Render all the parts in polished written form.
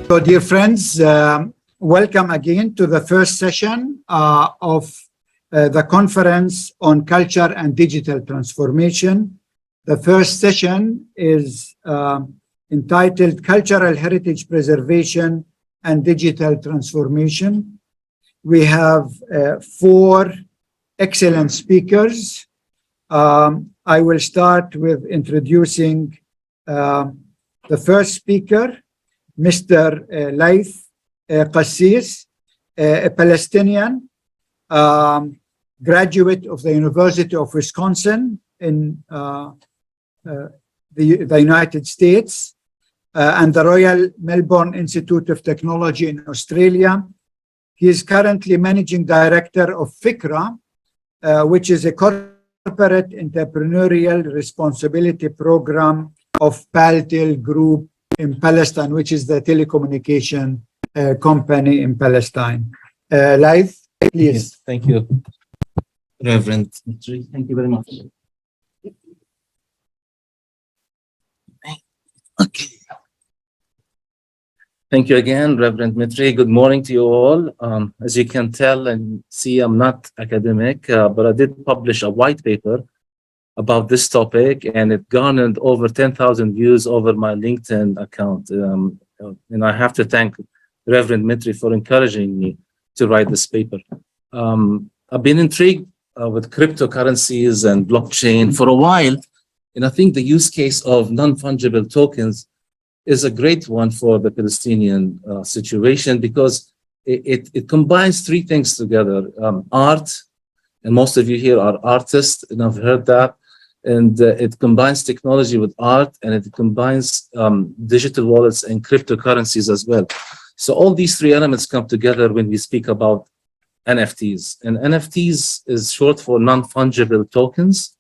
So, dear friends, welcome again to the first session of the conference on culture and digital transformation. The first session is entitled Cultural Heritage Preservation and Digital Transformation. We have four excellent speakers. I will start with introducing the first speaker, Mr. Laith Qassis, a Palestinian, graduate of the University of Wisconsin in the United States and the Royal Melbourne Institute of Technology in Australia. He is currently managing director of FICRA, which is a corporate entrepreneurial responsibility program of Paltel Group in Palestine, which is the telecommunication company in Palestine. Laith, please. Yes, thank you, Reverend Mutri. Thank you very much. Okay. Thank you again, Reverend Mutri. Good morning to you all. As you can tell and see, I'm not academic, but I did publish a white paper about this topic, and it garnered over 10,000 views over my LinkedIn account. And I have to thank Reverend Mutri for encouraging me to write this paper. I've been intrigued with cryptocurrencies and blockchain for a while, and I think the use case of non-fungible tokens is a great one for the Palestinian situation, because it combines three things together: art, and most of you here are artists, and I've heard that. And it combines technology with art, and it combines digital wallets and cryptocurrencies as well. So all these three elements come together when we speak about NFTs. And NFTs is short for non-fungible tokens.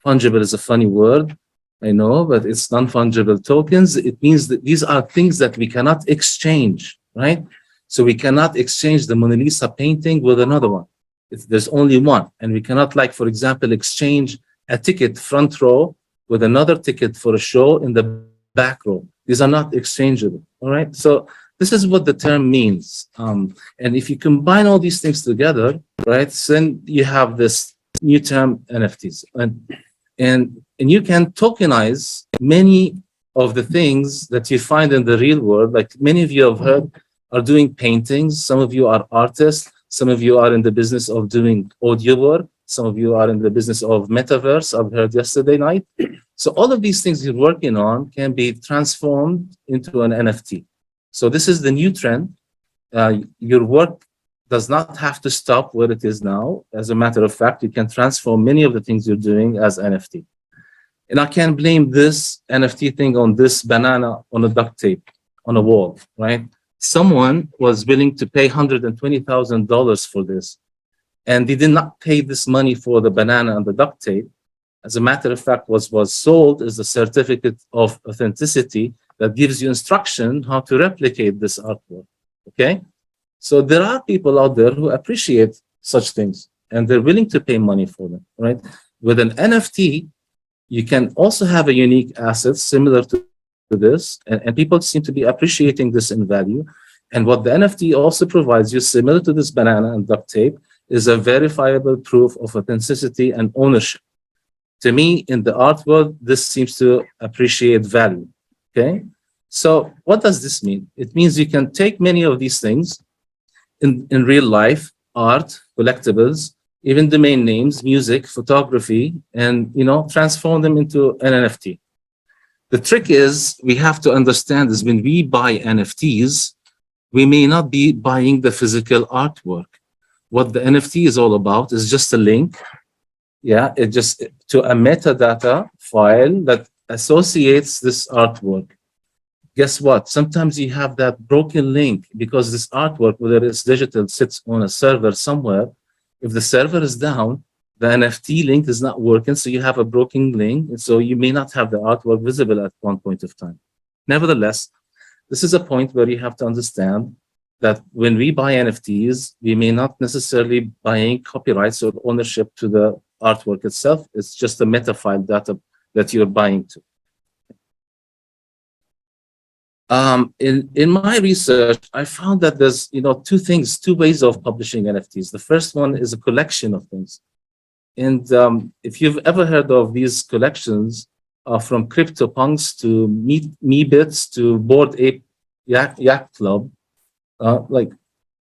Fungible is a funny word, I know, but it's non-fungible tokens. It means that these are things that we cannot exchange, right? So we cannot exchange the Mona Lisa painting with another one. There's only one. And we cannot, like, for example, exchange a ticket front row with another ticket for a show in the back row. These are not exchangeable, all right? So this is what the term means. And if you combine all these things together, right, then you have this new term, NFTs. And you can tokenize many of the things that you find in the real world. Like many of you have heard are doing paintings. Some of you are artists. Some of you are in the business of doing audio work. Some of you are in the business of metaverse, I've heard yesterday night. So all of these things you're working on can be transformed into an NFT. So this is the new trend. Your work does not have to stop where it is now. As a matter of fact, you can transform many of the things you're doing as NFT. And I can't blame this NFT thing on this banana on a duct tape on a wall, right? Someone was willing to pay $120,000 for this. And they did not pay this money for the banana and the duct tape. As a matter of fact, what was sold is a certificate of authenticity that gives you instruction how to replicate this artwork, okay? So there are people out there who appreciate such things, and they're willing to pay money for them, right? With an NFT, you can also have a unique asset similar to this, and people seem to be appreciating this in value. And what the NFT also provides you, similar to this banana and duct tape, is a verifiable proof of authenticity and ownership. To me, in the art world, this seems to appreciate value, okay? So what does this mean? It means you can take many of these things in real life, art, collectibles, even domain names, music, photography, and, you know, transform them into an NFT. The trick is, we have to understand is when we buy NFTs, we may not be buying the physical artwork. What the NFT is all about is just a link, it just to a metadata file that associates this artwork. Guess what? Sometimes you have that broken link because this artwork, whether it's digital, sits on a server somewhere. If the server is down, the NFT link is not working, so you have a broken link, and so you may not have the artwork visible at one point of time. Nevertheless, this is a point where you have to understand that when we buy NFTs, we may not necessarily buying copyrights or ownership to the artwork itself. It's just a metafile data that you're buying to. In my research, I found that there's two ways of publishing NFTs. The first one is a collection of things. And if you've ever heard of these collections, from CryptoPunks to Meebits to Bored Ape Yacht Club, like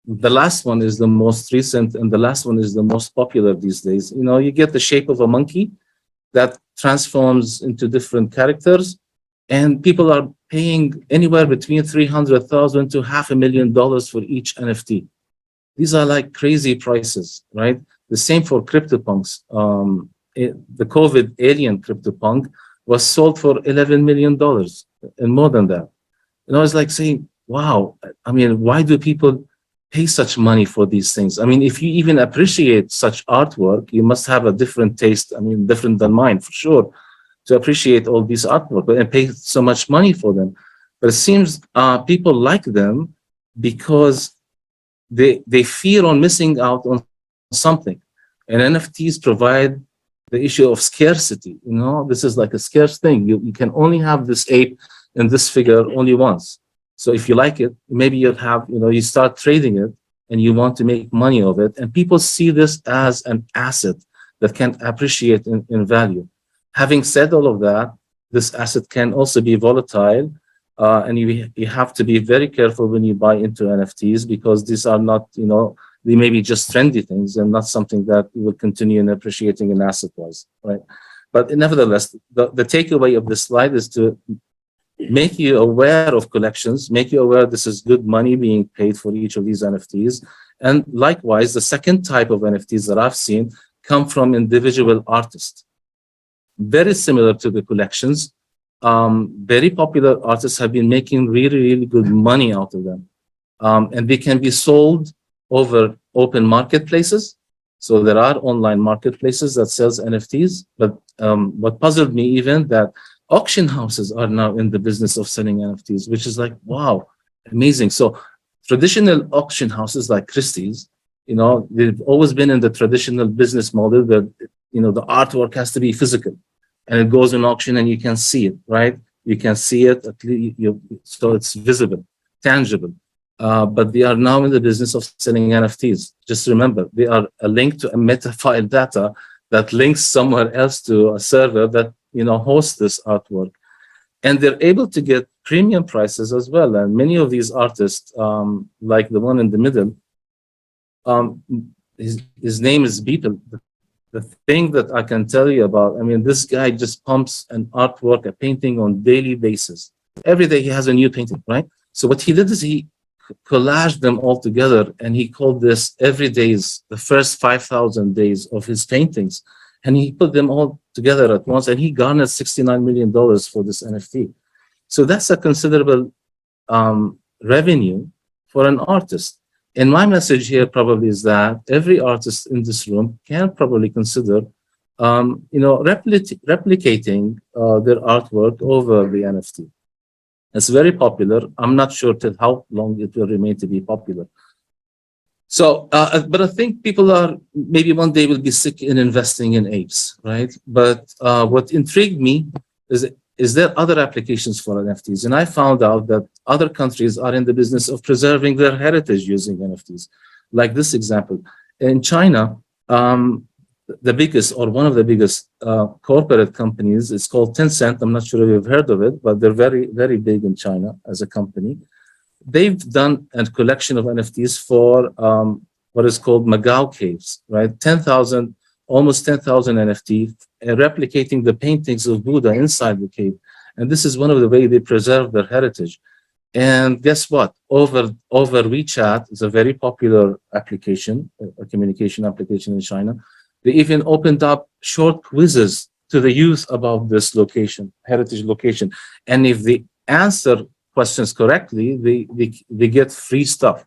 the last one is the most recent and the last one is the most popular these days. You get the shape of a monkey that transforms into different characters, and people are paying anywhere between $300,000 to $500,000 for each NFT. These are like crazy prices, right? The same for CryptoPunks. The COVID alien CryptoPunk was sold for $11 million and more than that. It's like saying, wow, I mean, why do people pay such money for these things? I mean, if you even appreciate such artwork, you must have a different taste, I mean, different than mine for sure, to appreciate all these artwork and pay so much money for them. But it seems people like them because they fear on missing out on something. And NFTs provide the issue of scarcity. This is like a scarce thing. You can only have this ape and this figure only once. So if you like it, maybe you'll have, you start trading it and you want to make money of it. And people see this as an asset that can appreciate in value. Having said all of that, this asset can also be volatile. And you have to be very careful when you buy into NFTs, because these are not, they may be just trendy things and not something that you will continue in appreciating an asset-wise, right? But nevertheless, the takeaway of this slide is to make you aware of collections, make you aware this is good money being paid for each of these NFTs. And likewise, the second type of NFTs that I've seen come from individual artists. Very similar to the collections. Very popular artists have been making really, really good money out of them. And they can be sold over open marketplaces. So there are online marketplaces that sells NFTs. But what puzzled me even that auction houses are now in the business of selling NFTs, which is like, wow, amazing. So traditional auction houses like Christie's, they've always been in the traditional business model that, the artwork has to be physical and it goes in auction and you can see it, right? You can see it, so it's visible, tangible. But they are now in the business of selling NFTs. Just remember, they are a link to a meta file data that links somewhere else to a server that hosts this artwork. And they're able to get premium prices as well. And many of these artists, like the one in the middle, his name is Beeple. The thing that I can tell you about, I mean, this guy just pumps an artwork, a painting on daily basis. Every day he has a new painting, right? So what he did is he collaged them all together, and he called this every days, the first 5,000 days of his paintings. And he put them all together at once, and he garnered $69 million for this NFT. So that's a considerable revenue for an artist. And my message here probably is that every artist in this room can probably consider, replicating their artwork over the NFT. It's very popular. I'm not sure till how long it will remain to be popular. So, but I think people are, maybe one day will be sick in investing in apes, right? But what intrigued me is there other applications for NFTs? And I found out that other countries are in the business of preserving their heritage using NFTs. Like this example, in China, the biggest or one of the biggest corporate companies is called Tencent. I'm not sure if you've heard of it, but they're very, very big in China as a company. They've done a collection of NFTs for what is called Macau caves, right? 10,000, almost 10,000 NFT, replicating the paintings of Buddha inside the cave. And this is one of the ways they preserve their heritage. And guess what? Over WeChat, it's a very popular application, a communication application in China. They even opened up short quizzes to the youth about this location, heritage location. And if they answer questions correctly, they get free stuff.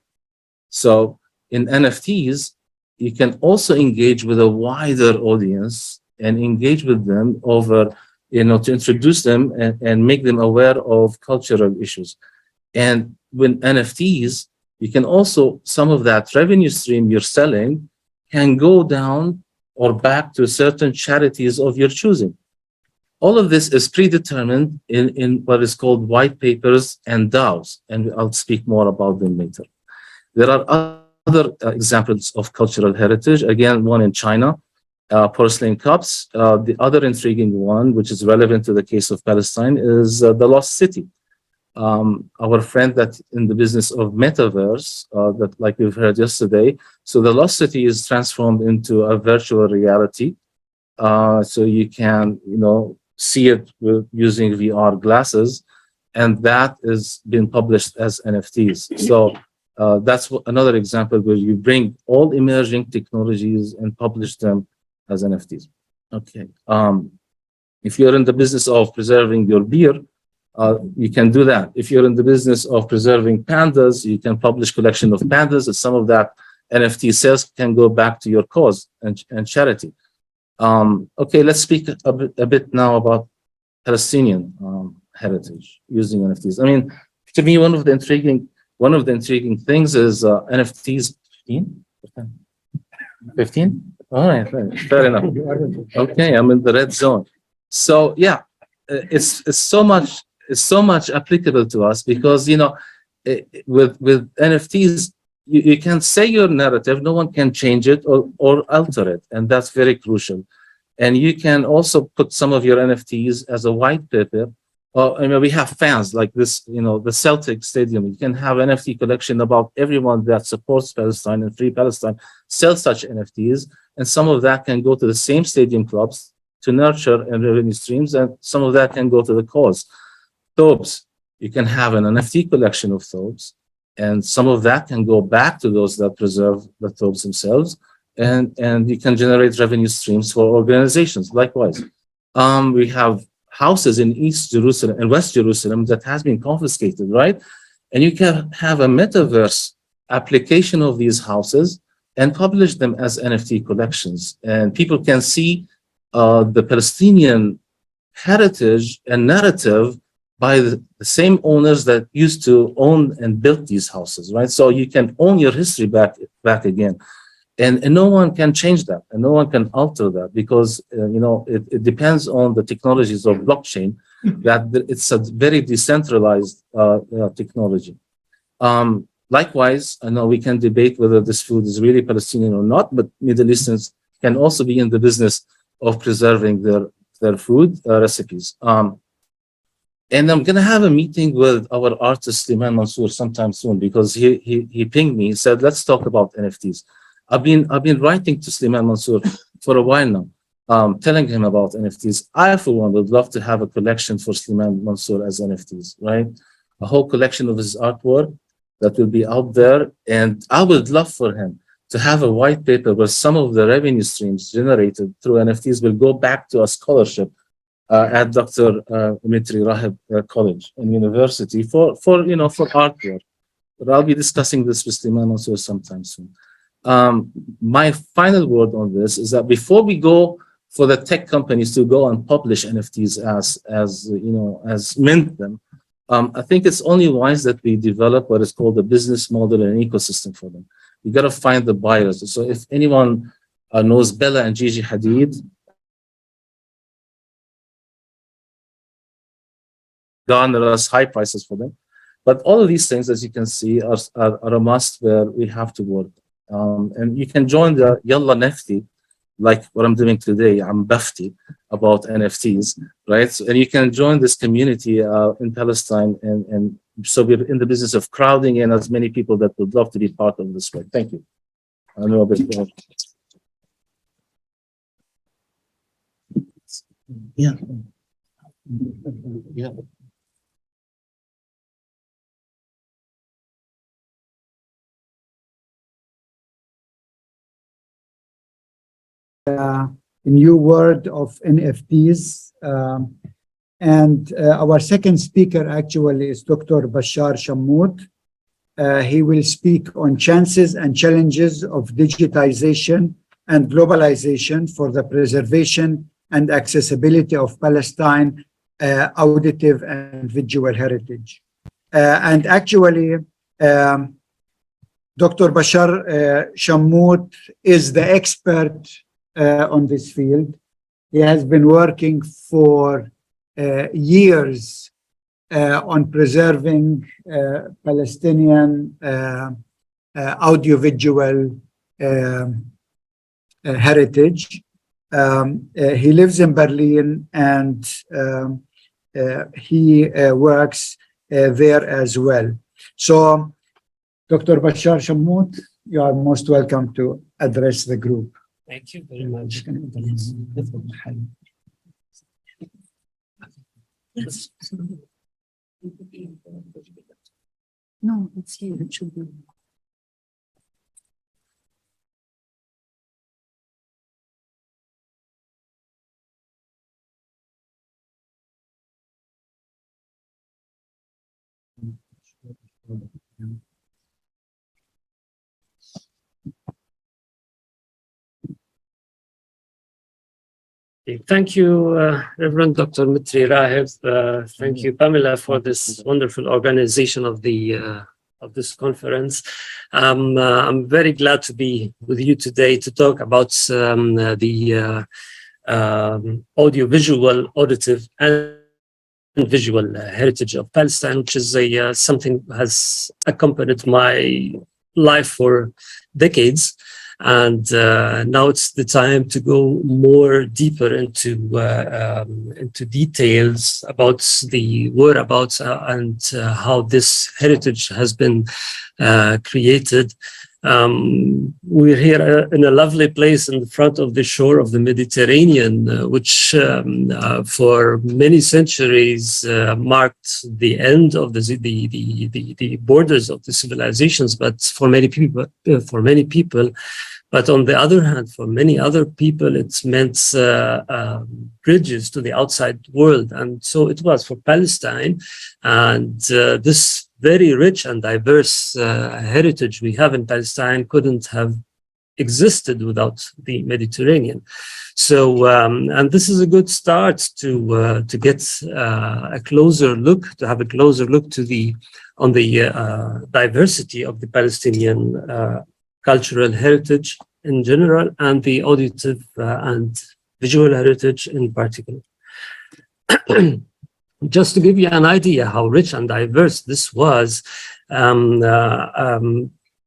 So in NFTs, you can also engage with a wider audience and engage with them over, to introduce them and make them aware of cultural issues. And with NFTs, you can also, some of that revenue stream you're selling can go down or back to certain charities of your choosing. All of this is predetermined in what is called white papers and DAOs, and I'll speak more about them later. There are other examples of cultural heritage, again, one in China, porcelain cups. The other intriguing one, which is relevant to the case of Palestine, is the Lost City. Our friend that in the business of metaverse, that like we've heard yesterday, so the Lost City is transformed into a virtual reality. So you can, see it with using VR glasses, and that is being published as NFTs. So that's another example where you bring all emerging technologies and publish them as NFTs. Okay. If you're in the business of preserving your beer, you can do that. If you're in the business of preserving pandas, you can publish collection of pandas, and some of that NFT sales can go back to your cause and charity. Okay, let's speak a bit now about Palestinian heritage using NFTs. I mean, to me, one of the intriguing things is NFTs. 15? All right, fair enough. Okay, I'm in the red zone. So yeah, it's so much applicable to us because with NFTs. You can say your narrative, no one can change it or alter it, and that's very crucial. And you can also put some of your NFTs as a white paper. We have fans like this, the Celtic Stadium. You can have NFT collection about everyone that supports Palestine and Free Palestine, sell such NFTs, and some of that can go to the same stadium clubs to nurture and revenue streams, and some of that can go to the cause. Thobes, you can have an NFT collection of thobes, and some of that can go back to those that preserve the thobes themselves, and you can generate revenue streams for organizations. Likewise, we have houses in East Jerusalem and West Jerusalem that has been confiscated, right? And you can have a metaverse application of these houses and publish them as NFT collections, and people can see the Palestinian heritage and narrative by the same owners that used to own and build these houses, right? So you can own your history back again. And no one can change that, and no one can alter that because, it depends on the technologies of blockchain, that it's a very decentralized technology. Likewise, I know we can debate whether this food is really Palestinian or not, but Middle Easterns can also be in the business of preserving their food recipes. And I'm gonna have a meeting with our artist Sliman Mansour sometime soon because he pinged me. He said, "Let's talk about NFTs." I've been writing to Sliman Mansour for a while now, telling him about NFTs. I, for one, would love to have a collection for Sliman Mansour as NFTs, right? A whole collection of his artwork that will be out there, and I would love for him to have a white paper where some of the revenue streams generated through NFTs will go back to a scholarship at Dr. Mutri Rahib College and University for artwork. But I'll be discussing this with Sliman Mansour sometime soon. My final word on this is that before we go for the tech companies to go and publish NFTs as mint them, I think it's only wise that we develop what is called a business model and ecosystem for them. You got to find the buyers. So if anyone knows Bella and Gigi Hadid, garner us high prices for them. But all of these things, as you can see, are a must where we have to work. And you can join the Yalla Nefti, like what I'm doing today. I'm Bafti about NFTs, right? So, and you can join this community in Palestine. And so we're in the business of crowding in as many people that would love to be part of this work. Thank you. I know a bit more. Yeah. Yeah. New world of NFTs. And our second speaker actually is Dr. Bashar Shammoud. He will speak on chances and challenges of digitization and globalization for the preservation and accessibility of Palestine auditive and visual heritage. And actually, Dr. Bashar Shammoud is the expert on this field. He has been working for years on preserving Palestinian audiovisual heritage. He lives in Berlin and he works there as well. So, Dr. Bashar Shammout, you are most welcome to address the group. Thank you very much. No, it's here. It should be. Thank you, Reverend Dr. Mutri Rahib. Thank you, Pamela, for this wonderful organization of this conference. I'm very glad to be with you today to talk about the audiovisual, auditive, and visual heritage of Palestine, which is something that has accompanied my life for decades. And now it's the time to go more deeper into details about the whereabouts and how this heritage has been created. We're here in a lovely place in the front of the shore of the Mediterranean, which for many centuries marked the end of the borders of the civilizations. But for many people, but on the other hand, for many other people, it's meant bridges to the outside world, and so it was for Palestine. And this very rich and diverse heritage we have in Palestine couldn't have existed without the Mediterranean. So, and this is a good start to get a closer look, to have a closer look to the diversity of the Palestinian cultural heritage in general, and the auditive and visual heritage in particular. Just to give you an idea how rich and diverse this was,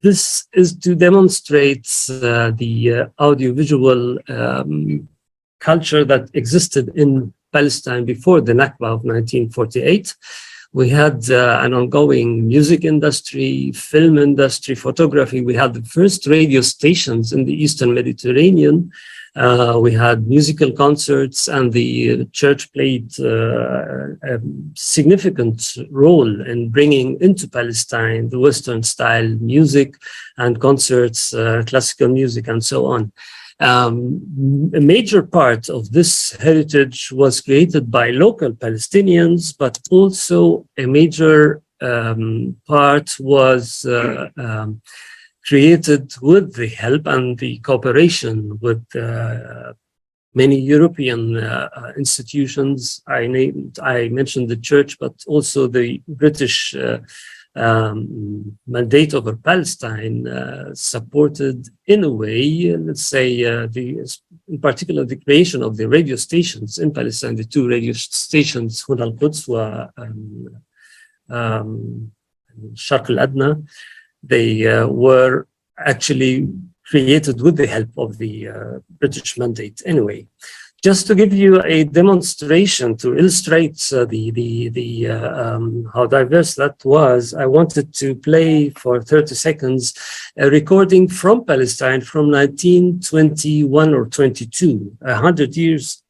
this is to demonstrate the audiovisual culture that existed in Palestine before the Nakba of 1948. We had an ongoing music industry, film industry, photography. We had the first radio stations in the Eastern Mediterranean. We had musical concerts, and the church played a significant role in bringing into Palestine the Western style music and concerts, classical music, and so on. A major part of this heritage was created by local Palestinians, but also a major part was created with the help and the cooperation with many European institutions. I mentioned the church, but also the British mandate over Palestine supported, in a way, let's say, in particular, the creation of the radio stations in Palestine, the two radio stations, al-Quds and Sharq al-Adna. They were actually created with the help of the British mandate. Anyway, just to give you a demonstration to illustrate how diverse that was, I wanted to play for 30 seconds a recording from Palestine from 1921 or 22, 100 years.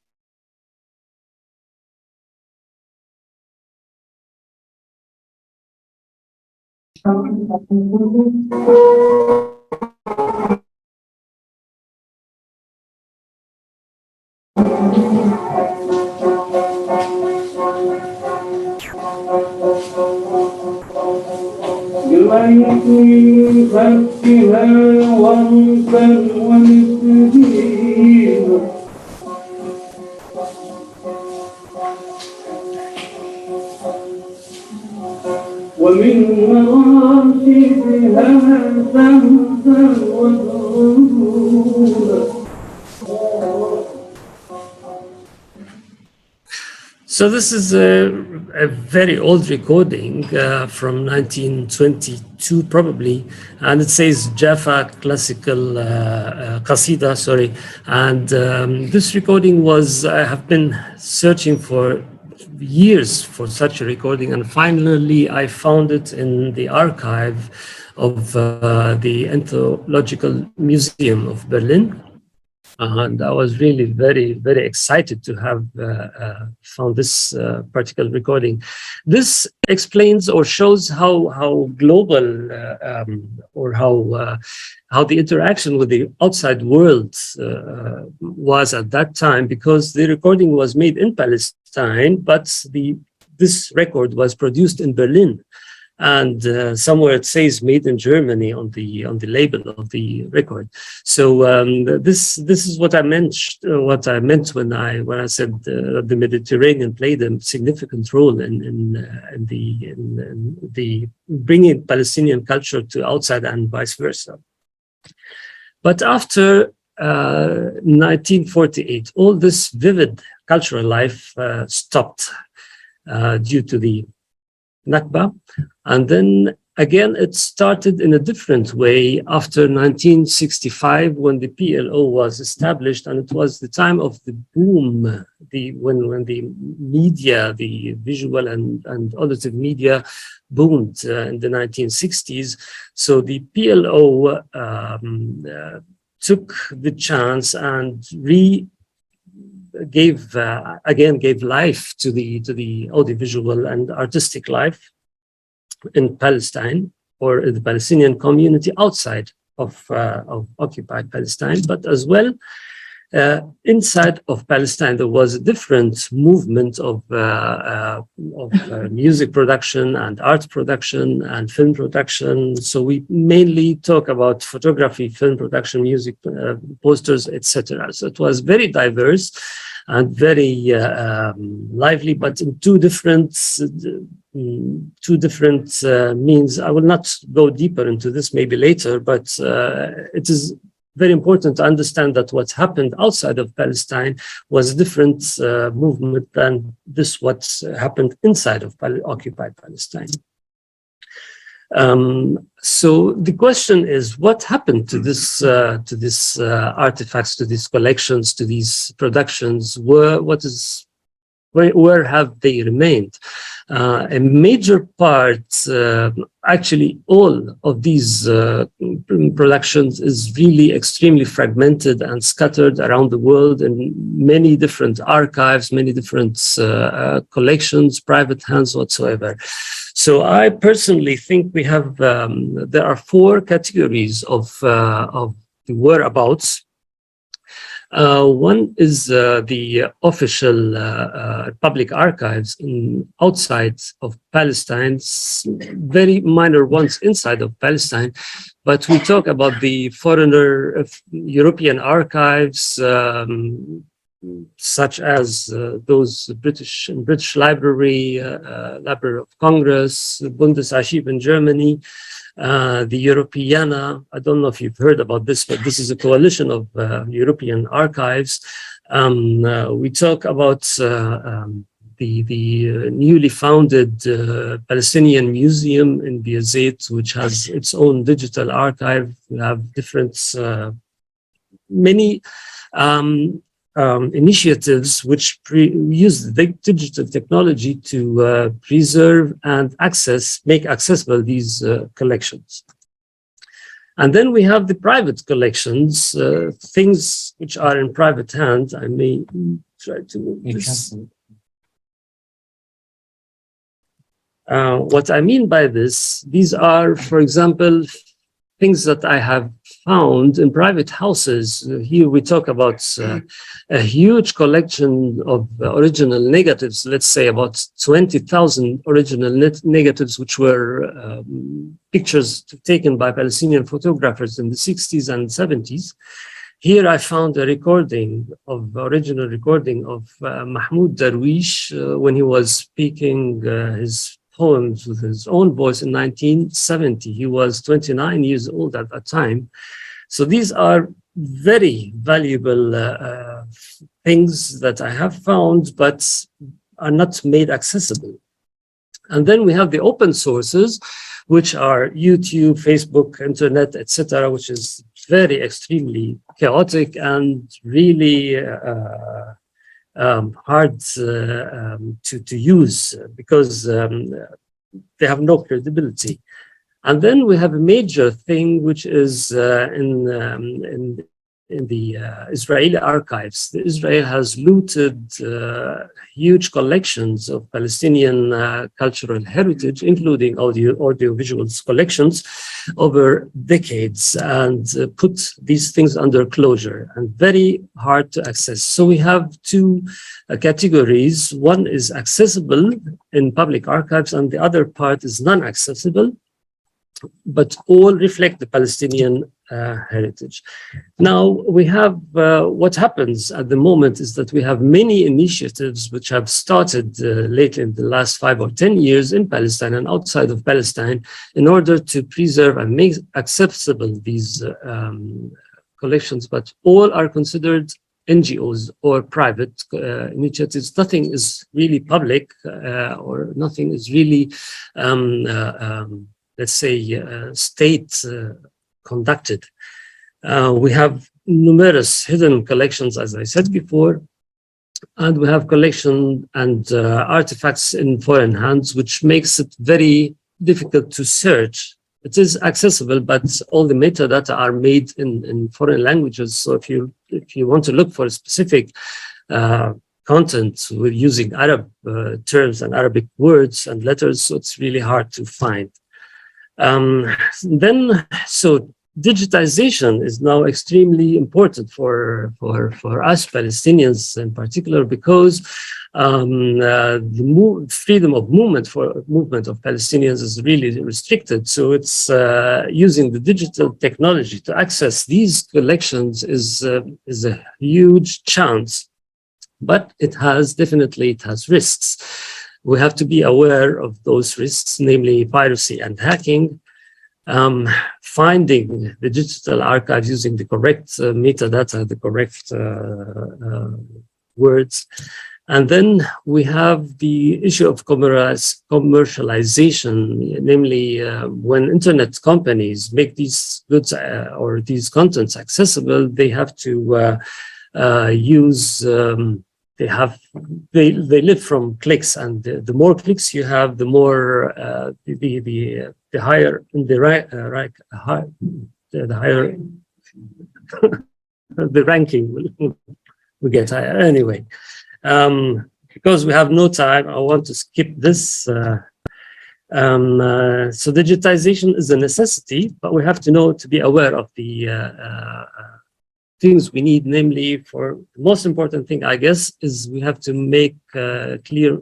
ومن مراشدها فهزا وضرورا So this is a very old recording from 1922 probably, and it says Jaffa Classical Qasida, sorry. And this recording was, I have been searching for years for such a recording, and finally I found it in the archive of the Ethnological Museum of Berlin. And I was really very, very excited to have found this particular recording. This explains or shows how global or how the interaction with the outside world was at that time, because the recording was made in Palestine, but this record was produced in Berlin. And somewhere it says "Made in Germany" on the label of the record. So this is what I meant. What I meant when I said the Mediterranean played a significant role in the bringing Palestinian culture to outside and vice versa. But after 1948, all this vivid cultural life stopped due to the Nakba. And then again, it started in a different way after 1965, when the PLO was established, and it was the time of the boom, when the media, the visual and auditive media boomed in the 1960s. So the PLO took the chance and gave life to the audiovisual and artistic life in Palestine, or in the Palestinian community outside of occupied Palestine, but as well inside of Palestine. There was a different movement of music production and art production and film production. So we mainly talk about photography, film production, music, posters, etc. So it was very diverse and very lively, but in two different means. I will not go deeper into this, maybe later, but it is very important to understand that what happened outside of Palestine was a different movement than what happened inside of occupied Palestine. So the question is, what happened to this artifacts, to these collections, to these productions? Where have they remained? A major part, actually all of these productions is really extremely fragmented and scattered around the world in many different archives, many different collections, private hands whatsoever. So I personally think we have, there are four categories of the whereabouts. One is the official public archives outside of Palestine, very minor ones inside of Palestine, but we talk about the foreigner European archives, such as those British Library, Library of Congress, Bundesarchiv in Germany, the Europeana. I don't know if you've heard about this, but this is a coalition of European archives. We talk about the newly founded Palestinian Museum in Biazet, which has its own digital archive. We have different, many initiatives which use the digital technology to preserve and make accessible these collections. And then we have the private collections, things which are in private hands. I may try to move this. What I mean by this, these are, for example, things that I have found in private houses. Here we talk about a huge collection of original negatives, let's say about 20,000 original negatives, which were pictures taken by Palestinian photographers in the 60s and 70s. Here I found a original recording of Mahmoud Darwish when he was speaking his poems with his own voice in 1970. He was 29 years old at that time. So these are very valuable things that I have found, but are not made accessible. And then we have the open sources, which are YouTube, Facebook, internet, etc., which is very extremely chaotic and really hard to use because they have no credibility. And then we have a major thing, which is in the Israeli archives. Israel has looted huge collections of Palestinian cultural heritage, including audiovisual collections, over decades, and put these things under closure and very hard to access. So we have two categories. One is accessible in public archives, and the other part is non-accessible, but all reflect the Palestinian heritage. Now, we have what happens at the moment is that we have many initiatives which have started lately in the last 5 or 10 years in Palestine and outside of Palestine in order to preserve and make accessible these collections, but all are considered NGOs or private initiatives. Nothing is really public or nothing is really let's say, state conducted. We have numerous hidden collections, as I said before, and we have collection and artifacts in foreign hands, which makes it very difficult to search. It is accessible, but all the metadata are made in foreign languages. So if you want to look for a specific content with using Arab terms and Arabic words and letters, so it's really hard to find. So digitization is now extremely important for us Palestinians in particular, because the freedom of movement of Palestinians is really restricted. So it's using the digital technology to access these collections is a huge chance, but it has risks. We have to be aware of those risks, namely piracy and hacking, finding the digital archives using the correct metadata, the correct words. And then we have the issue of commercialization, namely when internet companies make these goods or these contents accessible, they have to use they live from clicks, and the more clicks you have, the more the higher in the the higher the ranking will get higher. Anyway, because we have no time, I want to skip this. So digitization is a necessity, but we have to know to be aware of the things we need, namely, for the most important thing, I guess, is we have to make clear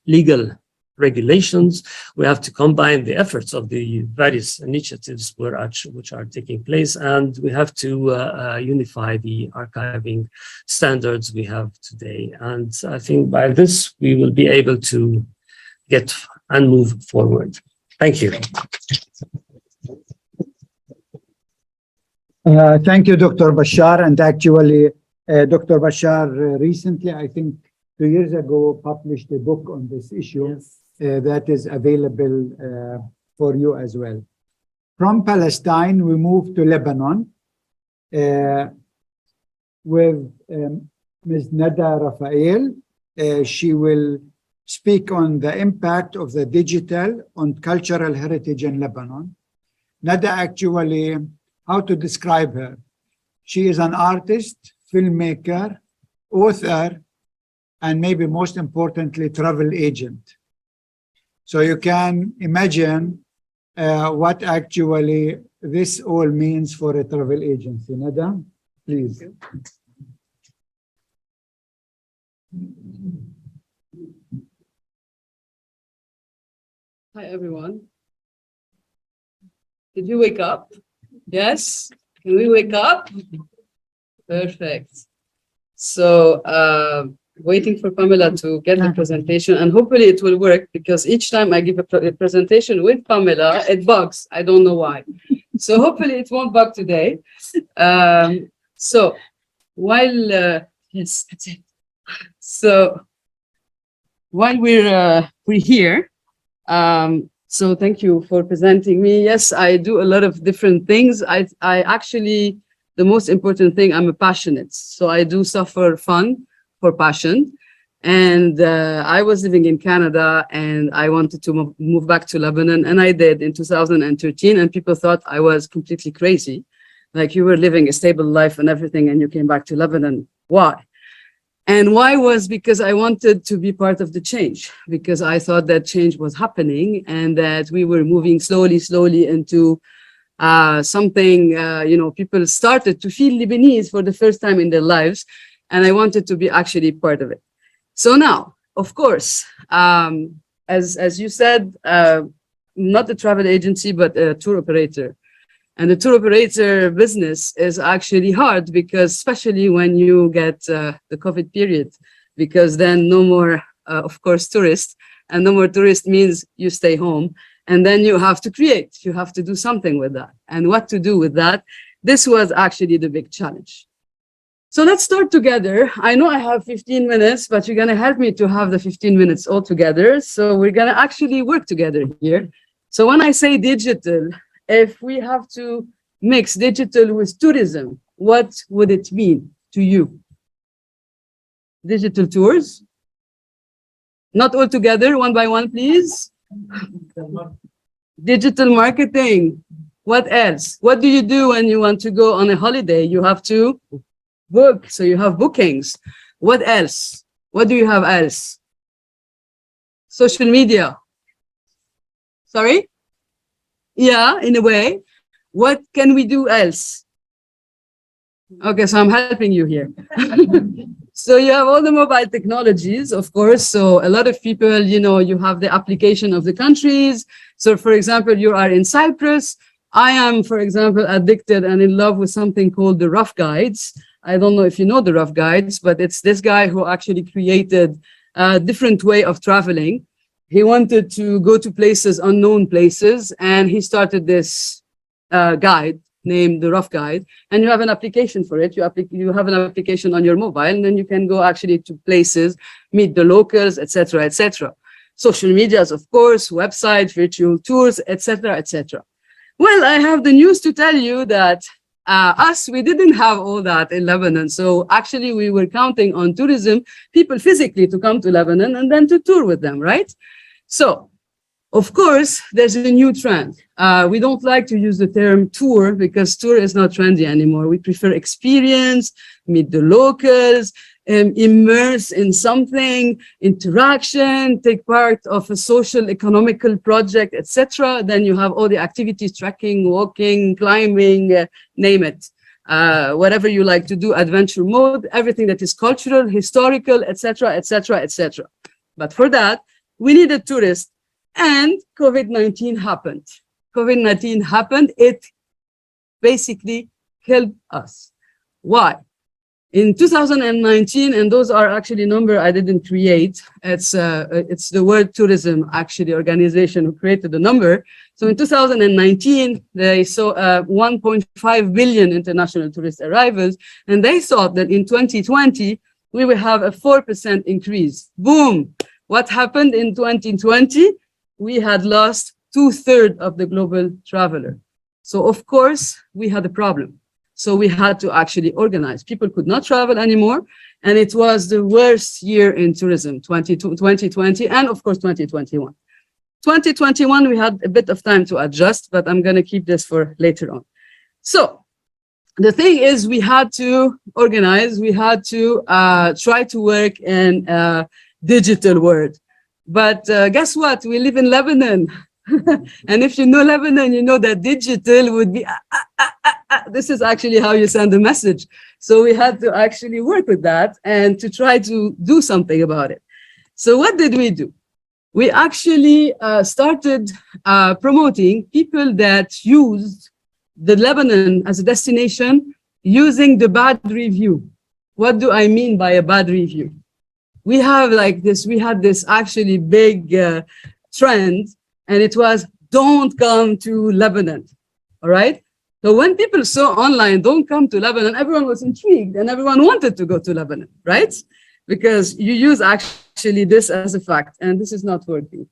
legal regulations. We have to combine the efforts of the various initiatives which are taking place, and we have to unify the archiving standards we have today. And I think by this, we will be able to get and move forward. Thank you. Thank you, Dr. Bashar. And actually, Dr. Bashar recently, I think 2 years ago, published a book on this issue. Yes. That is available for you as well. From Palestine, we move to Lebanon with Ms. Nada Rafael. She will speak on the impact of the digital on cultural heritage in Lebanon. Nada, actually, how to describe her? She is an artist, filmmaker, author, and maybe most importantly, travel agent. So you can imagine what actually this all means for a travel agency. Nada, please. Hi, everyone. Did you wake up? Yes? Can we wake up? Perfect. So, waiting for Pamela to get the presentation, and hopefully it will work, because each time I give a presentation with Pamela, it bugs. I don't know why. So hopefully it won't bug today. So while, yes, that's it. So while we're here, so thank you for presenting me. Yes, I do a lot of different things. I actually, the most important thing, I'm a passionate. So I do suffer fun for passion. And I was living in Canada and I wanted to move back to Lebanon, and I did in 2013, and people thought I was completely crazy. Like, you were living a stable life and everything and you came back to Lebanon. Why? And why was because I wanted to be part of the change, because I thought that change was happening and that we were moving slowly into something, people started to feel Lebanese for the first time in their lives. And I wanted to be actually part of it. So now, of course, as you said, not a travel agency, but a tour operator. And the tour operator business is actually hard, because especially when you get the COVID period, because then no more, of course, tourists, and no more tourists means you stay home, and then you have to create, you have to do something with that. And what to do with that? This was actually the big challenge. So let's start together. I know I have 15 minutes, but you're gonna help me to have the 15 minutes all together. So we're gonna actually work together here. So when I say digital, if we have to mix digital with tourism, what would it mean to you? Digital tours? Not all together, one by one, please. Digital marketing. What else? What do you do when you want to go on a holiday? You have to book, so you have bookings. What else? What do you have else? Social media. Sorry? Yeah, in a way. What can we do else? Okay, so I'm helping you here. So you have all the mobile technologies, of course. So a lot of people, you have the application of the countries. So for example, you are in Cyprus. I am, for example, addicted and in love with something called the Rough Guides. I don't know if you know the Rough Guides, but it's this guy who actually created a different way of traveling. He wanted to go to places, unknown places, and he started this guide named the Rough Guide, and you have an application for it. You have an application on your mobile, and then you can go actually to places, meet the locals, etc., etc. Social medias, of course, website, virtual tours, etc., etc. Well, I have the news to tell you that we didn't have all that in Lebanon. So actually, we were counting on tourism, people physically to come to Lebanon and then to tour with them, right? So, of course, there's a new trend. We don't like to use the term tour because tour is not trendy anymore. We prefer experience, meet the locals, immerse in something, interaction, take part of a social, economical project, etc. Then you have all the activities, trekking, walking, climbing, name it. Whatever you like to do, adventure mode, everything that is cultural, historical, etc., etc., etc. But for that, we needed tourists, and COVID-19 happened. COVID-19 happened. It basically killed us. Why? In 2019, and those are actually numbers I didn't create. It's the World Tourism actually organization who created the number. So in 2019, they saw 1.5 billion international tourist arrivals, and they thought that in 2020 we will have a 4% increase. Boom! What happened in 2020? We had lost 2/3 of the global traveler. So of course we had a problem. So we had to actually organize. People could not travel anymore. And it was the worst year in tourism, 2020, and of course, 2021. 2021, we had a bit of time to adjust, but I'm going to keep this for later on. So the thing is, we had to organize. We had to try to work in a digital world. But guess what? We live in Lebanon. And if you know Lebanon, you know that digital would be, this is actually how you send a message. So we had to actually work with that and to try to do something about it. So what did we do? We actually started promoting people that used the Lebanon as a destination using the bad review. What do I mean by a bad review? We have like this, we had this actually big trend, and it was, don't come to Lebanon, all right? So when people saw online, don't come to Lebanon, everyone was intrigued and everyone wanted to go to Lebanon, right? because you use actually this as a fact, and this is not working.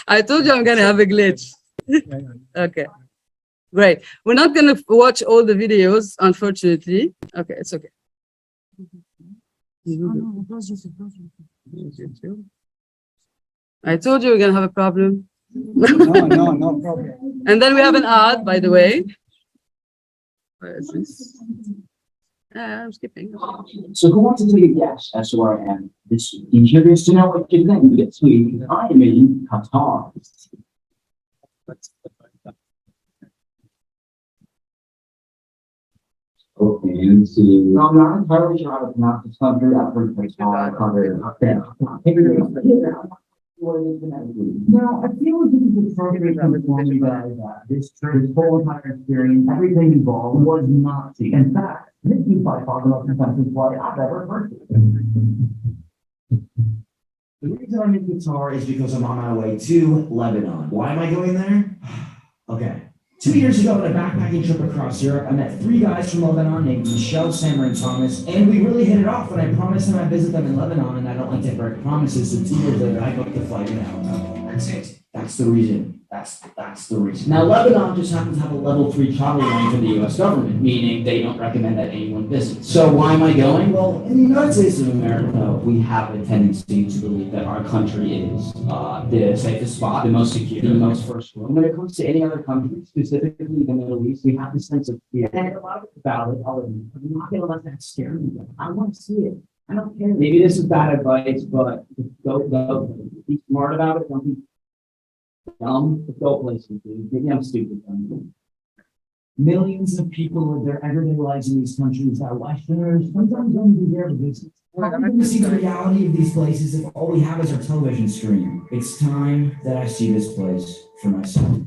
I told you I'm going to have a glitch. Okay, great. We're not going to watch all the videos, unfortunately. Okay, it's okay. I told you we're going to have a problem. No problem. And then we have an ad, by the way. Where is this? I'm skipping. So who wants to take a guess as to where I am this week? I'm curious to know what you think this week. I am in Qatar. Okay, let's see. No, I'm not entirely sure how to pronounce this country. I've heard it small. I covered it. No, I feel like this is the perfect understanding that this whole entire experience, everything involved was Nazi. In fact, this is by far the most offensive play I've ever heard. The reason I'm in Qatar is because I'm on my way to Lebanon. Why am I going there? Okay. 2 years ago on a backpacking trip across Europe, I met 3 guys from Lebanon named Michelle, Sammer, and Thomas, and we really hit it off when I promised them I'd visit them in Lebanon, and I don't like to break promises, so 2 years later I booked the flight and out. That's it. That's the reason. That's the reason. Now, Lebanon just happens to have a level 3 travel warning from the U.S. government, meaning they don't recommend that anyone visit. So why am I going? Well, in the United States of America, we have a tendency to believe that our country is the safest spot, the most secure, the most first world. When it comes to any other country, specifically the Middle East, we have this sense of fear. And a lot of it's valid, I'm not going to let that scare me. I want to see it. I don't care. Maybe this is bad advice, but go. Be smart about it. Don't be dumb. Go places, dude. Maybe I'm stupid. Millions of people live their everyday lives in these countries that Westerners sometimes don't even dare to visit. We're going to see the reality of these places if all we have is our television screen. It's time that I see this place for myself.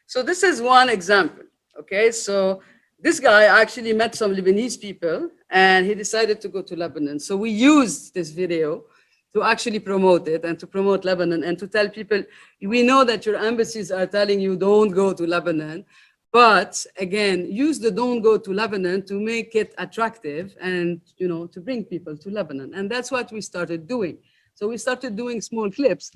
So this is one example, okay? So this guy actually met some Lebanese people and he decided to go to Lebanon. So we used this video to actually promote it and to promote Lebanon and to tell people, we know that your embassies are telling you don't go to Lebanon, but again, use the don't go to Lebanon to make it attractive and, you know, to bring people to Lebanon. And that's what we started doing. So we started doing small clips,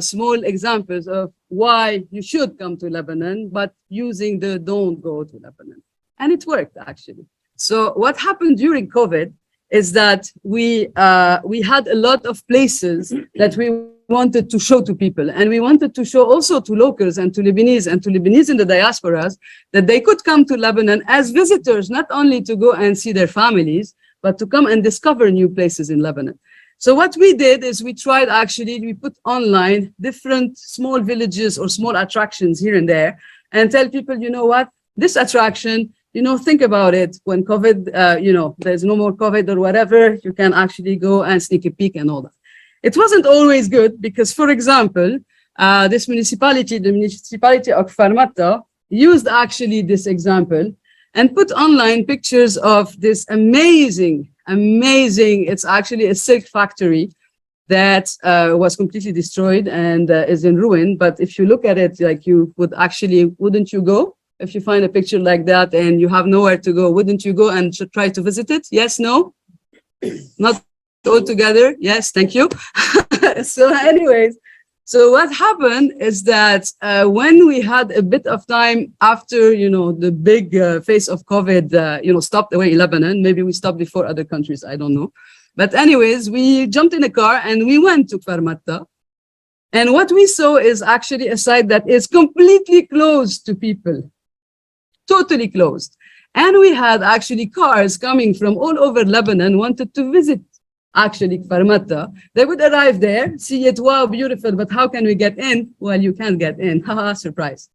small examples of why you should come to Lebanon, but using the don't go to Lebanon. And it worked actually. So what happened during COVID is that we had a lot of places that we wanted to show to people. And we wanted to show also to locals and to Lebanese in the diasporas that they could come to Lebanon as visitors, not only to go and see their families, but to come and discover new places in Lebanon. So what we did is we put online different small villages or small attractions here and there and tell people, you know what, this attraction, you know, think about it. When COVID, you know, there's no more COVID or whatever, you can actually go and sneak a peek and all that. It wasn't always good because, for example, this municipality, the municipality of Farmata, used actually this example and put online pictures of this amazing, it's actually a silk factory that was completely destroyed and is in ruin. But if you look at it, like you would actually, wouldn't you go? If you find a picture like that and you have nowhere to go, wouldn't you go and try to visit it? Yes, no? Not all together? Yes, thank you. So anyways, so what happened is that when we had a bit of time after, you know, the big phase of COVID, you know, stopped away in Lebanon, maybe we stopped before other countries, I don't know. But anyways, we jumped in a car and we went to Farmata. And what we saw is actually a site that is completely closed to people. Totally closed. And we had actually cars coming from all over Lebanon wanted to visit actually Farmata. They would arrive there, see it, wow, beautiful, but how can we get in? Well, you can't get in, haha, surprise.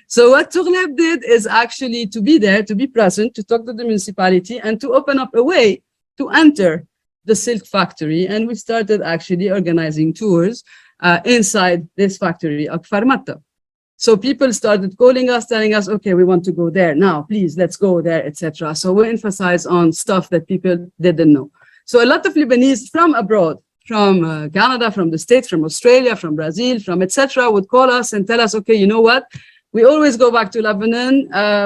So what Tughleb did is actually to be there, to be present, to talk to the municipality and to open up a way to enter the silk factory. And we started actually organizing tours inside this factory of Farmata. So people started calling us, telling us, okay, we want to go there now, please, let's go there, etc. So we emphasize on stuff that people didn't know. So a lot of Lebanese from abroad, from Canada, from the States, from Australia, from Brazil, from etc., would call us and tell us, okay, you know what? We always go back to Lebanon.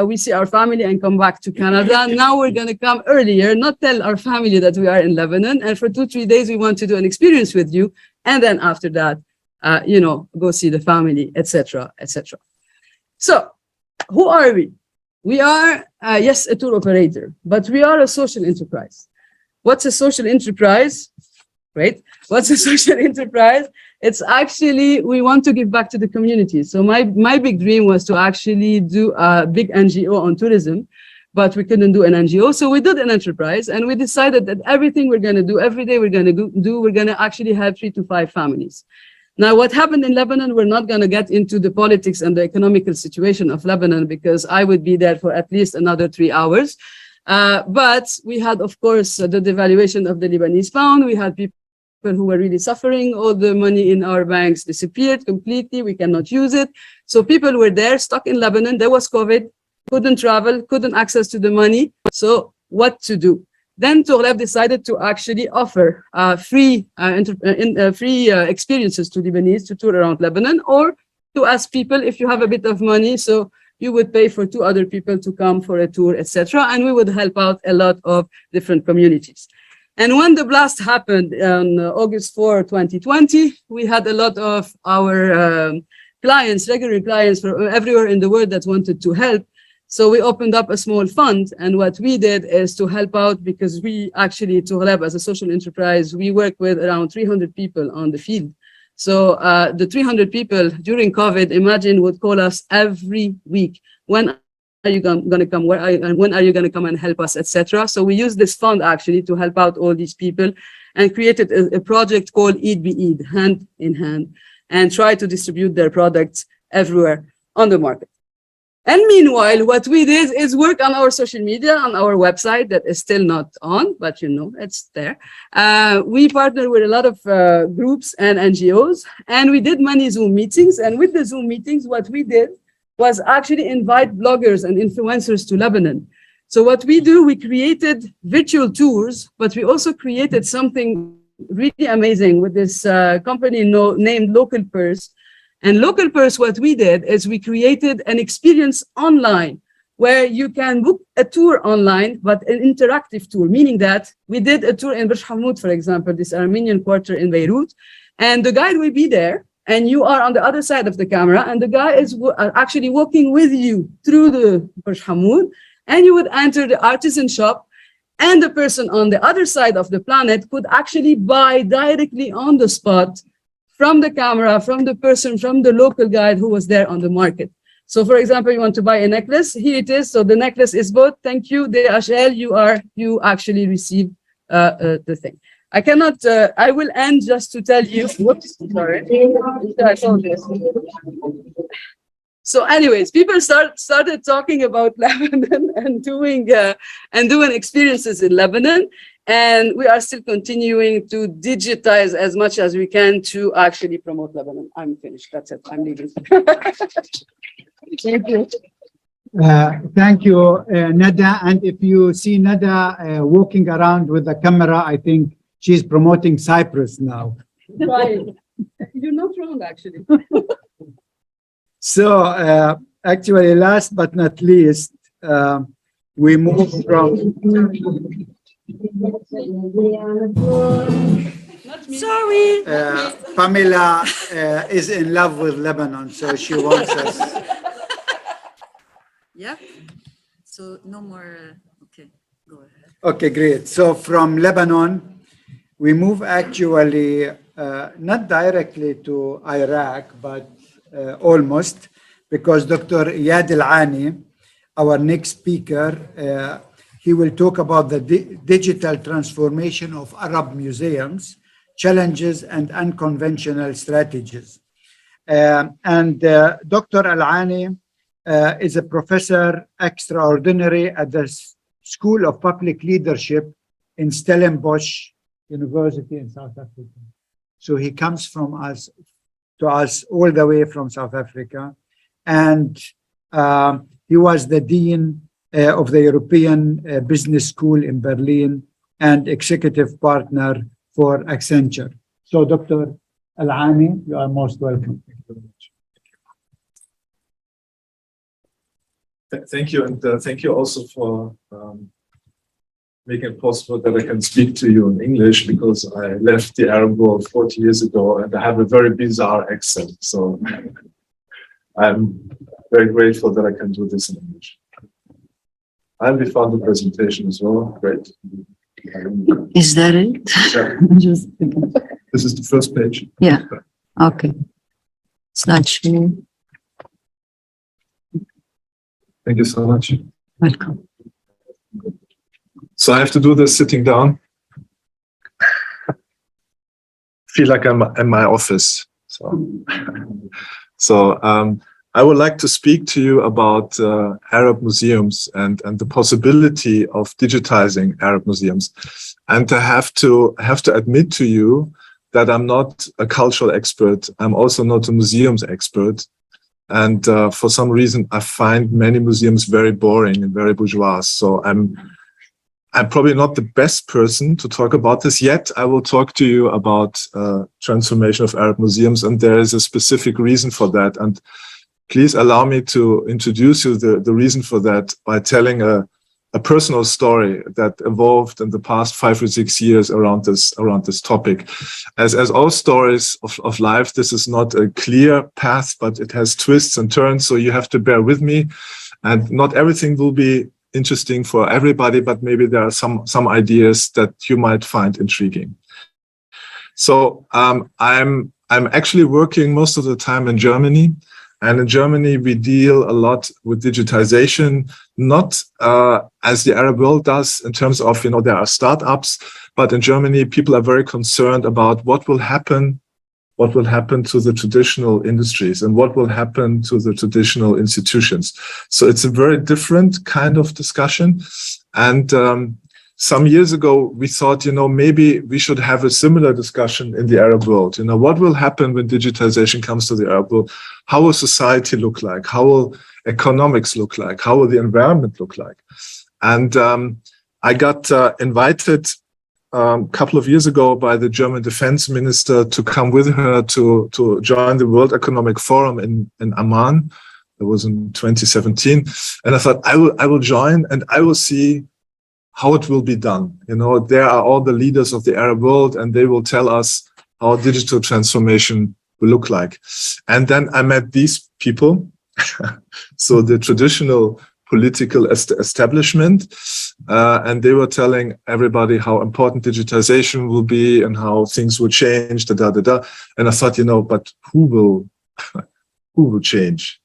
We see our family and come back to Canada. Now we're going to come earlier, not tell our family that we are in Lebanon. And for 2-3 days, we want to do an experience with you. And then after that, go see the family, etc., etc. So who are we? We are, yes, a tour operator, but we are a social enterprise. What's a social enterprise? Right? What's a social enterprise? It's actually, we want to give back to the community. So my big dream was to actually do a big NGO on tourism, but we couldn't do an NGO. So we did an enterprise, and we decided that everything we're going to do, every day we're going to actually help 3 to 5 families. Now, what happened in Lebanon, we're not going to get into the politics and the economical situation of Lebanon, because I would be there for at least another 3 hours. But we had, of course, the devaluation of the Lebanese pound. We had people who were really suffering. All the money in our banks disappeared completely. We cannot use it. So people were there, stuck in Lebanon. There was COVID, couldn't travel, couldn't access to the money. So what to do? Then Tourleb decided to actually offer free experiences to Lebanese to tour around Lebanon, or to ask people if you have a bit of money, so you would pay for 2 other people to come for a tour, etc. And we would help out a lot of different communities. And when the blast happened on August 4, 2020, we had a lot of our clients, regular clients from everywhere in the world that wanted to help. So we opened up a small fund, and what we did is to help out, because we actually, Tourleb as a social enterprise, we work with around 300 people on the field. So the 300 people during COVID, imagine, would call us every week. When are you going to come? When are you going to come and help us, etc. So we used this fund actually to help out all these people, and created a project called Eid Be Eid, hand in hand, and try to distribute their products everywhere on the market. And meanwhile, what we did is work on our social media, on our website that is still not on, but it's there. We partnered with a lot of groups and NGOs, and we did many Zoom meetings. And with the Zoom meetings, what we did was actually invite bloggers and influencers to Lebanon. So what we do, we created virtual tours, but we also created something really amazing with this company named Local Purse. And Local Purse, what we did is we created an experience online where you can book a tour online, but an interactive tour, meaning that we did a tour in Burj Hammoud, for example, this Armenian quarter in Beirut, and the guide will be there, and you are on the other side of the camera, and the guy is actually walking with you through the Burj Hammoud, and you would enter the artisan shop, and the person on the other side of the planet could actually buy directly on the spot from the camera, from the person, from the local guide who was there on the market. So for example, you want to buy a necklace, here it is. So the necklace is bought. Thank you, DHL, you actually received the thing. I cannot, I will end just to tell you, whoops, sorry, I saw this. So anyways, people started talking about Lebanon and doing experiences in Lebanon. And we are still continuing to digitize as much as we can to actually promote Lebanon. I'm finished, that's it, I'm leaving. Thank you. Thank you, Nada. And if you see Nada walking around with the camera, I think she's promoting Cyprus now. Right. You're not wrong, actually. So actually, last but not least, we move from... Sorry. Pamela is in love with Lebanon, so she wants us. Yeah. So no more. Okay, go ahead. Okay, great. So from Lebanon, we move actually not directly to Iraq, but almost, because Dr. Iyad Al-Ani, our next speaker, he will talk about the digital transformation of Arab museums, challenges and unconventional strategies. And Dr. Al-Ani is a professor extraordinary at the School of Public Leadership in Stellenbosch University in South Africa. So he comes from us to us all the way from South Africa. And he was the Dean of the European Business School in Berlin and executive partner for Accenture. So Dr. Al-Ani, you are most welcome. Thank you very much. Thank you, and thank you also for making it possible that I can speak to you in English, because I left the Arab world 40 years ago and I have a very bizarre accent. So I'm very grateful that I can do this in English. And we found the presentation as well. Great. Is that it? Just This is the first page. Yeah. Okay. Slideshow. Thank you so much. Welcome. So I have to do this sitting down. Feel like I'm in my office. So I would like to speak to you about Arab museums and the possibility of digitizing Arab museums. And I have to admit to you that I'm not a cultural expert. I'm also not a museums expert. And for some reason, I find many museums very boring and very bourgeois. So I'm probably not the best person to talk about this yet. I will talk to you about transformation of Arab museums, and there is a specific reason for that. And please allow me to introduce you the reason for that by telling a personal story that evolved in the past 5 or 6 years around this topic. As all stories of life, this is not a clear path, but it has twists and turns. So you have to bear with me, and not everything will be interesting for everybody, but maybe there are some ideas that you might find intriguing. So I'm actually working most of the time in Germany. And in Germany, we deal a lot with digitization, not as the Arab world does in terms of, there are startups, but in Germany, people are very concerned about what will happen to the traditional industries and what will happen to the traditional institutions. So it's a very different kind of discussion. And some years ago, we thought, maybe we should have a similar discussion in the Arab world. What will happen when digitization comes to the Arab world? How will society look like? How will economics look like? How will the environment look like? And I got invited a couple of years ago by the German defense minister to come with her to join the World Economic Forum in Amman. It was in 2017. And I thought, I will join and I will see how it will be done. There are all the leaders of the Arab world, and they will tell us how digital transformation will look like. And then I met these people. So the traditional political establishment, and they were telling everybody how important digitization will be and how things will change, And I thought, but who will change?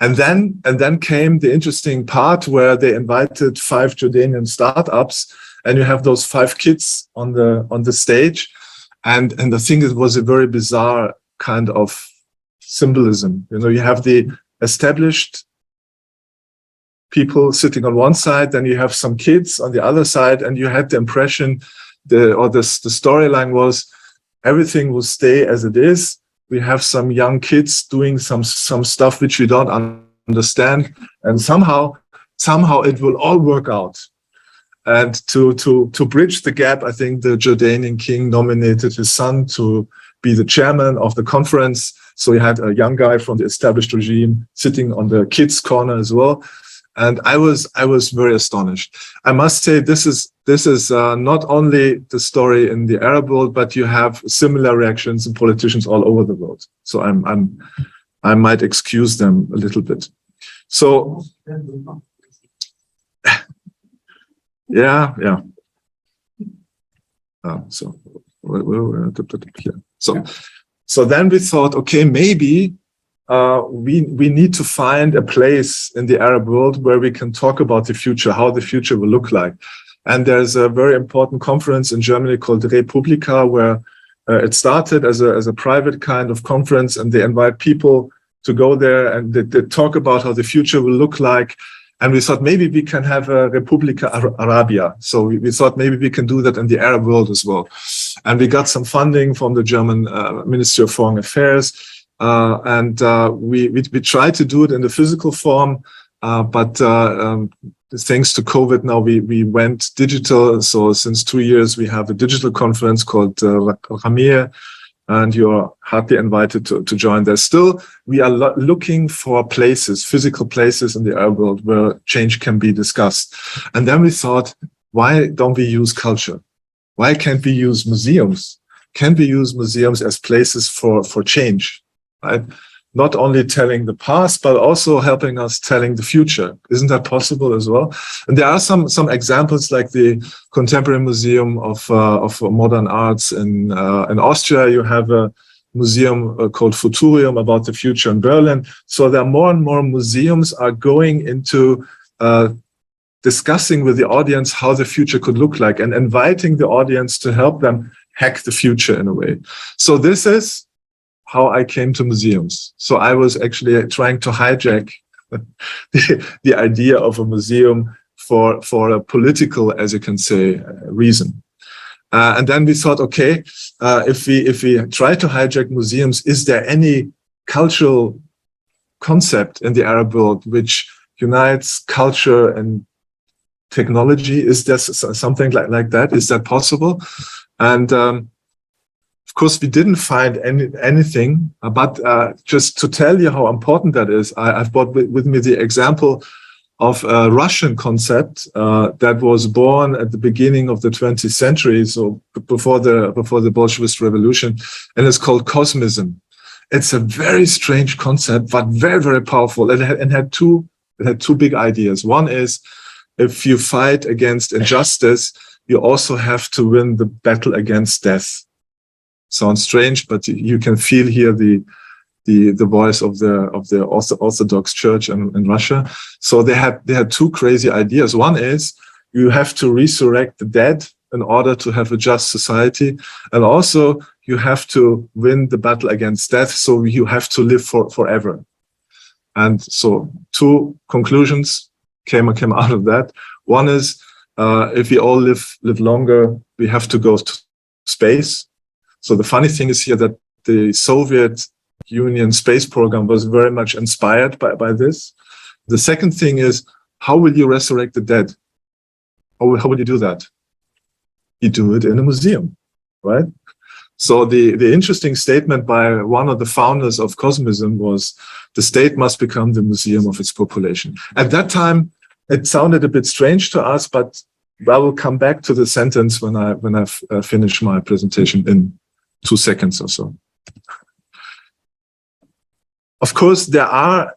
And then came the interesting part where they invited 5 Jordanian startups, and you have those 5 kids on the stage. And I think it was a very bizarre kind of symbolism. You have the established people sitting on one side, then you have some kids on the other side, and you had the impression, the storyline was everything will stay as it is. We have some young kids doing some stuff which we don't understand, and somehow it will all work out. And to bridge the gap, I think the Jordanian king nominated his son to be the chairman of the conference. So he had a young guy from the established regime sitting on the kids' corner as well. And I was very astonished. I must say this is not only the story in the Arab world, but you have similar reactions in politicians all over the world. So I might excuse them a little bit. So yeah. So then we thought, okay, maybe we need to find a place in the Arab world where we can talk about the future, how the future will look like. And there's a very important conference in Germany called Republika, where it started as a private kind of conference, and they invite people to go there and they talk about how the future will look like. And we thought maybe we can have a Republika Arabia. So we thought maybe we can do that in the Arab world as well. And we got some funding from the German Ministry of Foreign Affairs. And we tried to do it in the physical form, but thanks to COVID now we went digital. So since 2 years we have a digital conference called الرقمي, and you're heartily invited to join there. Still, we are looking for places, physical places in the Arab world where change can be discussed. And then we thought, why don't we use culture? Why can't we use museums? Can we use museums as places for change, right? Not only telling the past, but also helping us telling the future. Isn't that possible as well? And there are some examples, like the Contemporary Museum of Modern Arts in Austria. You have a museum called Futurium about the future in Berlin. So there are more and more museums are going into discussing with the audience how the future could look like and inviting the audience to help them hack the future in a way. So this is how I came to museums. So I was actually trying to hijack the idea of a museum for a political, as you can say, reason. And then we thought, okay, if we try to hijack museums, is there any cultural concept in the Arab world which unites culture and technology? Is there something like that? Is that possible? And of course, we didn't find anything, but just to tell you how important that is, I've brought with me the example of a Russian concept that was born at the beginning of the 20th century, so before the Bolshevist revolution, and it's called cosmism. It's a very strange concept, but very, very powerful. It had two big ideas. One is, if you fight against injustice, you also have to win the battle against death. Sounds strange, but you can feel here the voice of the Orthodox Church in Russia. So they had two crazy ideas. One is, you have to resurrect the dead in order to have a just society, and also you have to win the battle against death. So you have to live forever. And so two conclusions came out of that. One is, if we all live longer, we have to go to space. So the funny thing is here that the Soviet Union space program was very much inspired by this. The second thing is, how will you resurrect the dead? How will you do that? You do it in a museum, right? So the interesting statement by one of the founders of Cosmism was, the state must become the museum of its population. At that time, it sounded a bit strange to us, but I will come back to the sentence when I finish my presentation in 2 seconds or so. Of course, there are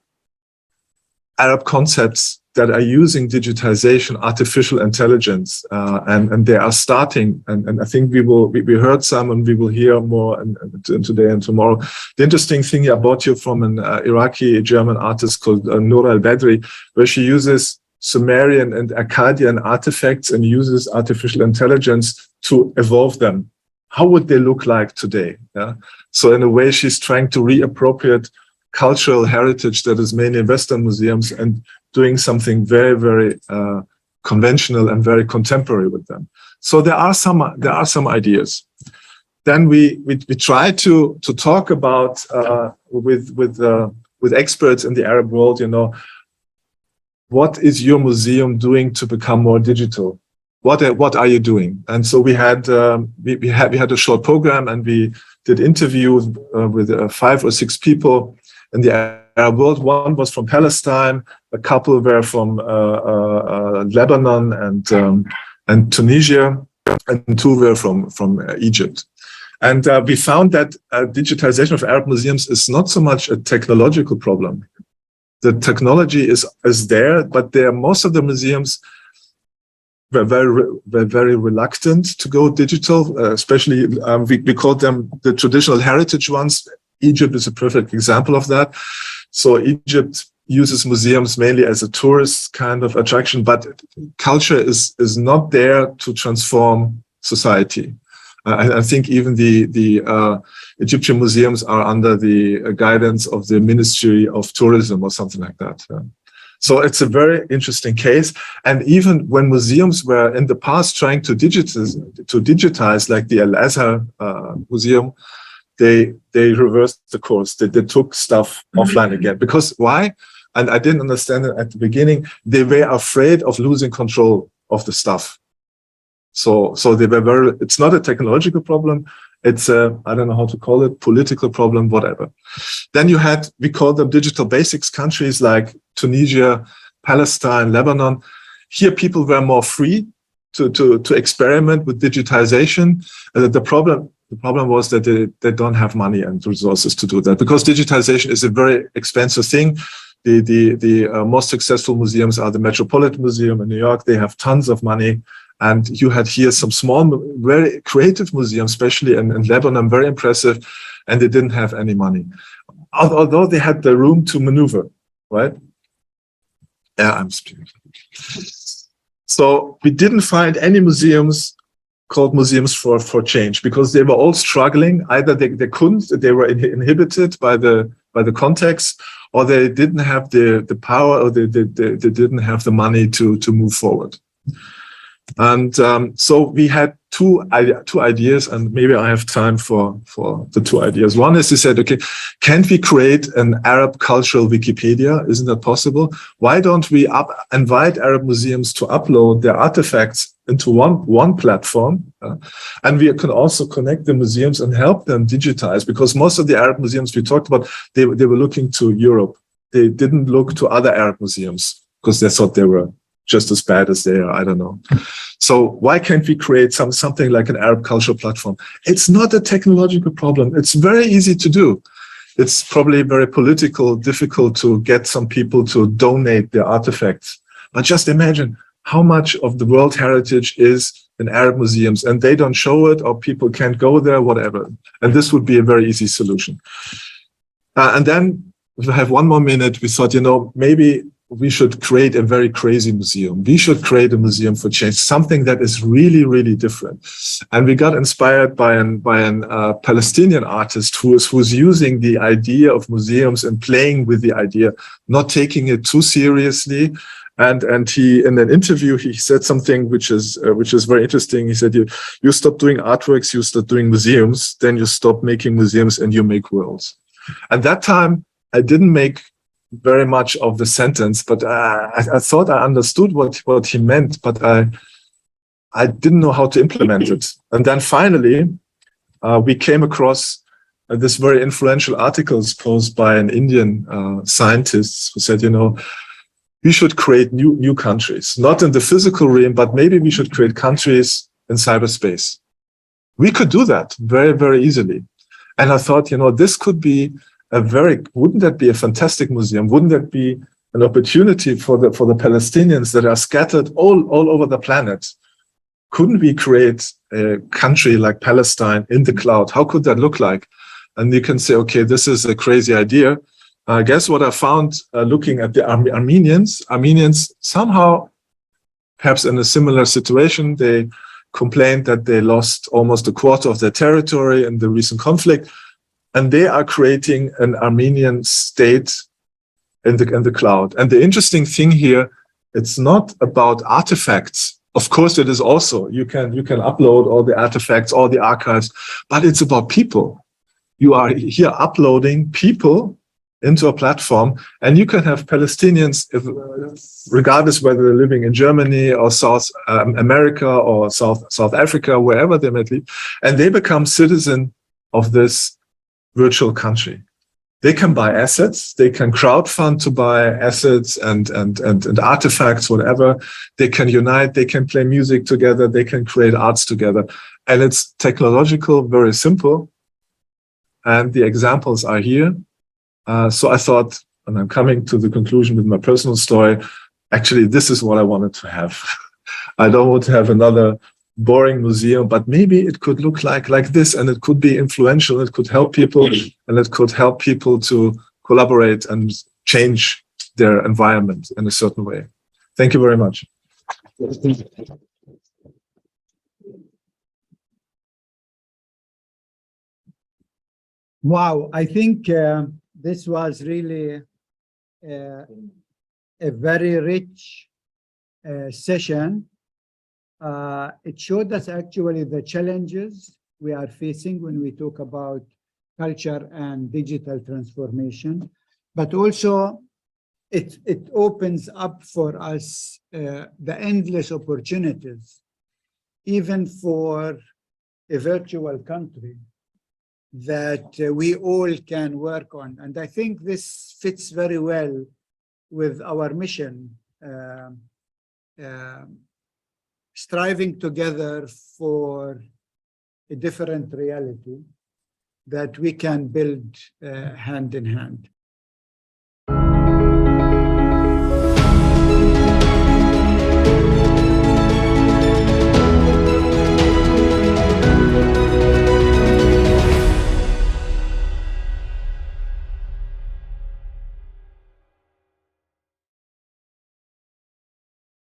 Arab concepts that are using digitization, artificial intelligence, and they are starting. And I think we heard some, and we will hear more today and tomorrow. The interesting thing I brought you from an Iraqi German artist called Noor al-Badri, where she uses Sumerian and Akkadian artifacts and uses artificial intelligence to evolve them. How would they look like today? Yeah? So in a way, she's trying to reappropriate cultural heritage that is mainly in Western museums and doing something very, very conventional and very contemporary with them. So there are some ideas. Then we try to talk about with experts in the Arab world, you know, what is your museum doing to become more digital? What are you doing? And so we had a short program, and we did interviews with 5 or 6 people in the Arab world. One was from Palestine, a couple were from Lebanon and Tunisia, and 2 were from Egypt. And we found that digitization of Arab museums is not so much a technological problem. The technology is there, but most of the museums were very reluctant to go digital, especially we call them the traditional heritage ones. Egypt is a perfect example of that. So Egypt uses museums mainly as a tourist kind of attraction, but culture is not there to transform society. I think even the Egyptian museums are under the guidance of the Ministry of Tourism or something like that. So it's a very interesting case. And even when museums were in the past trying to digitize, like the Al-Azhar museum, they reversed the course. They took stuff offline again. Because why? And I didn't understand it at the beginning. They were afraid of losing control of the stuff. So they were it's not a technological problem. It's a, I don't know how to call it, political problem, whatever. Then you had, we call them digital basics countries like Tunisia, Palestine, Lebanon. Here people were more free to experiment with digitization. The problem was that they don't have money and resources to do that, because digitization is a very expensive thing. The most successful museums are the Metropolitan Museum in New York. They have tons of money. And you had here some small, very creative museums, especially in Lebanon, very impressive, and they didn't have any money. Although they had the room to maneuver, right? Yeah, I'm speaking. So we didn't find any museums called museums for change, because they were all struggling. Either they couldn't, they were inhibited by the context, or they didn't have the power, or they didn't have the money to move forward. And so we had two ideas, and maybe I have time for the two ideas. One is, he said, okay, can't we create an Arab cultural Wikipedia? Isn't that possible? Why don't we invite Arab museums to upload their artifacts into one platform? And we can also connect the museums and help them digitize, because most of the Arab museums we talked about, they were looking to Europe. They didn't look to other Arab museums because they thought they were just as bad as they are, I don't know. So why can't we create something like an Arab cultural platform? It's not a technological problem. It's very easy to do. It's probably very political, difficult to get some people to donate their artifacts. But just imagine how much of the world heritage is in Arab museums, and they don't show it, or people can't go there, whatever. And this would be a very easy solution. And then, if I have one more minute, we thought, maybe we should create a very crazy museum. We should create a museum for change, something that is really, really different. And we got inspired by an Palestinian artist who's using the idea of museums and playing with the idea, not taking it too seriously. And he, in an interview, he said something which is very interesting. He said, you stop doing artworks, you start doing museums, then you stop making museums and you make worlds. At that time, I didn't make very much of the sentence, but I thought I understood what he meant, but I didn't know how to implement it. And then finally, we came across this very influential article posted by an Indian scientist who said, we should create new countries, not in the physical realm, but maybe we should create countries in cyberspace. We could do that very, very easily. And I thought, this could be wouldn't that be a fantastic museum? Wouldn't that be an opportunity for the Palestinians that are scattered all over the planet? Couldn't we create a country like Palestine in the cloud? How could that look like? And you can say, okay, this is a crazy idea. Guess what I found looking at the Armenians? Armenians somehow, perhaps in a similar situation, they complained that they lost almost a quarter of their territory in the recent conflict. And they are creating an Armenian state in the cloud. And the interesting thing here, it's not about artifacts. Of course, it is also. You can upload all the artifacts, all the archives, but it's about people. You are here uploading people into a platform, and you can have Palestinians, regardless whether they're living in Germany or South America or South Africa, wherever they might live, and they become citizen of this virtual country. They can buy assets, they can crowdfund to buy assets and artifacts, whatever. They can unite, they can play music together, they can create arts together. And it's technological, very simple. And the examples are here. So I thought, and I'm coming to the conclusion with my personal story, actually, this is what I wanted to have. I don't want to have another boring museum, but maybe it could look like this, and it could be influential, it could help people, and it could help people to collaborate and change their environment in a certain way. Thank you very much. Wow, I think this was really a very rich session. It showed us actually the challenges we are facing when we talk about culture and digital transformation, but also it opens up for us the endless opportunities, even for a virtual country. that we all can work on. And I think this fits very well with our mission, striving together for a different reality that we can build hand in hand.